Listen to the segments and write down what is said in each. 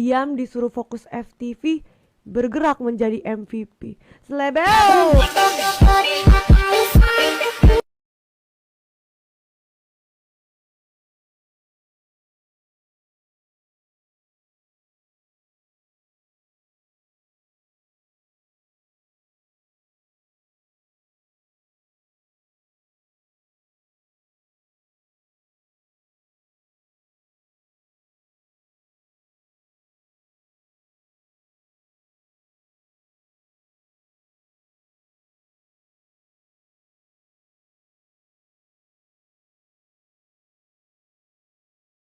diam disuruh fokus FTV, bergerak menjadi MVP. Selebel.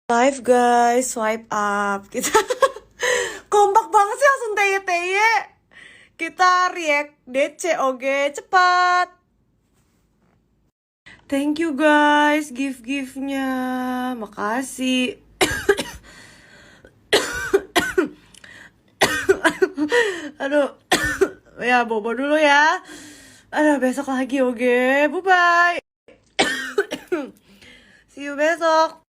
Live guys, swipe up. Kita kompak banget sih, langsung teye-teye. Kita react DCOG cepat. Thank you guys, gift-giftnya. Makasih. Aduh. Ya, bobo dulu ya. Aduh, besok lagi oke. Bye-bye. See you besok.